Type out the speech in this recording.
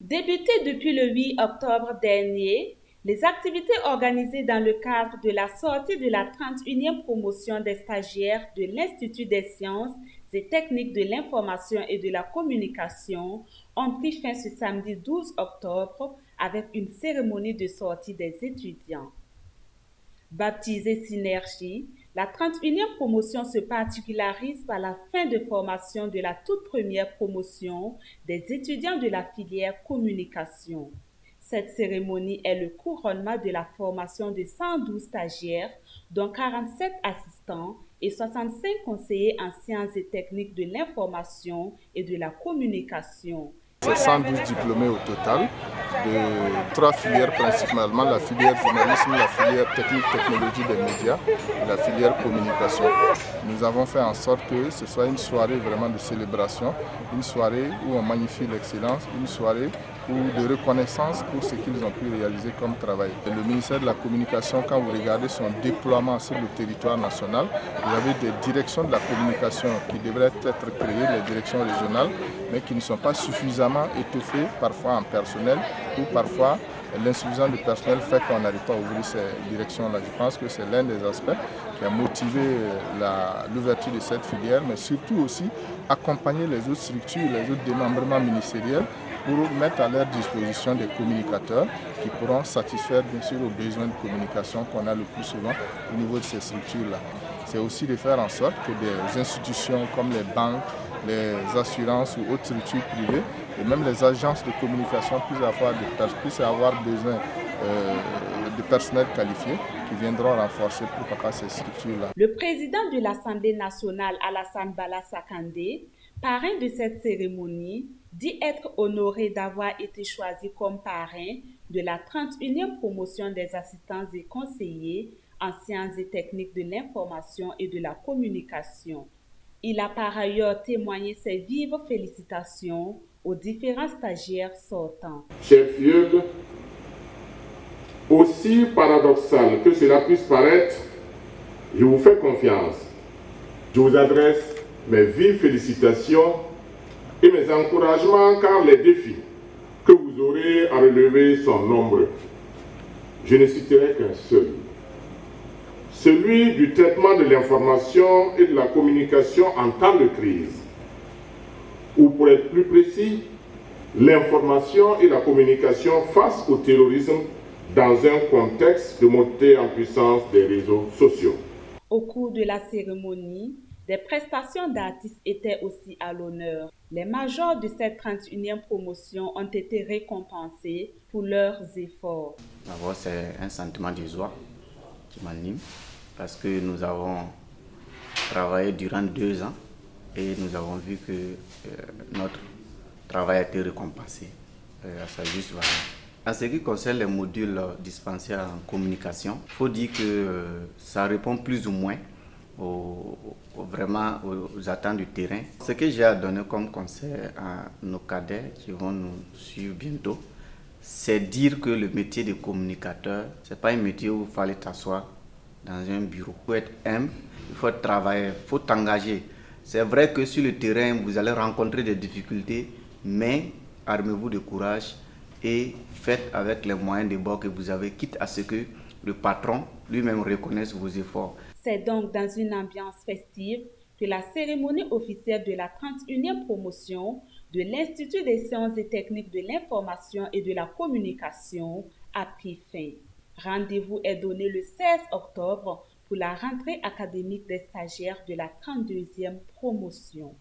Débutées depuis le 8 octobre dernier, les activités organisées dans le cadre de la sortie de la 31e promotion des stagiaires de l'Institut des sciences et techniques de l'information et de la communication ont pris fin ce samedi 12 octobre avec une cérémonie de sortie des étudiants. Baptisée Synergie, la 31e promotion se particularise par la fin de formation de la toute première promotion des étudiants de la filière communication. Cette cérémonie est le couronnement de la formation de 112 stagiaires, dont 47 assistants et 65 conseillers en sciences et techniques de l'information et de la communication. C'est 112 diplômés au total de trois filières principalement, la filière journalisme, la filière technique technologie des médias et la filière communication. Nous avons fait en sorte que ce soit une soirée vraiment de célébration, une soirée où on magnifie l'excellence, une soirée de reconnaissance pour ce qu'ils ont pu réaliser comme travail. Et le ministère de la Communication, quand vous regardez son déploiement sur le territoire national, vous avez des directions de la communication qui devraient être créées, les directions régionales, mais qui ne sont pas suffisamment étoffées, parfois en personnel, ou parfois l'insuffisance de personnel fait qu'on n'arrive pas à ouvrir ces directions-là. Je pense que c'est l'un des aspects qui a motivé l'ouverture de cette filière, mais surtout aussi accompagner les autres structures, les autres démembrements ministériels pour mettre à leur disposition des communicateurs qui pourront satisfaire bien sûr aux besoins de communication qu'on a le plus souvent au niveau de ces structures-là. C'est aussi de faire en sorte que des institutions comme les banques, les assurances ou autres structures privées et même les agences de communication puissent avoir besoin de personnel qualifié qui viendront renforcer pourquoi pas ces structures-là. Le président de l'Assemblée nationale, Alassane Bala Sakandé, parrain de cette cérémonie, dit être honoré d'avoir été choisi comme parrain de la 31e promotion des assistants et conseillers en sciences et techniques de l'information et de la communication. Il a par ailleurs témoigné ses vives félicitations aux différents stagiaires sortants. Chers Fieuvres, aussi paradoxal que cela puisse paraître, je vous fais confiance. Je vous adresse mes vives félicitations et mes encouragements car les défis que vous aurez à relever sont nombreux. Je ne citerai qu'un seul. Celui du traitement de l'information et de la communication en temps de crise. Ou pour être plus précis, l'information et la communication face au terrorisme dans un contexte de montée en puissance des réseaux sociaux. Au cours de la cérémonie, des prestations d'artistes étaient aussi à l'honneur. Les majors de cette 31e promotion ont été récompensés pour leurs efforts. D'abord, c'est un sentiment de joie qui m'anime parce que nous avons travaillé durant 2 ans et nous avons vu que notre travail a été récompensé à sa juste valeur. En ce qui concerne les modules dispensés en communication, il faut dire que ça répond plus ou moins vraiment aux attentes du terrain. Ce que j'ai à donner comme conseil à nos cadets qui vont nous suivre bientôt, c'est dire que le métier de communicateur, ce n'est pas un métier où il fallait t'asseoir dans un bureau. Il faut être humble, il faut travailler, il faut t'engager. C'est vrai que sur le terrain, vous allez rencontrer des difficultés, mais armez-vous de courage et faites avec les moyens de bord que vous avez, quitte à ce que le patron lui-même reconnaisse vos efforts. C'est donc dans une ambiance festive que la cérémonie officielle de la 31e promotion de l'Institut des sciences et techniques de l'information et de la communication a pris fin. Rendez-vous est donné le 16 octobre pour la rentrée académique des stagiaires de la 32e promotion.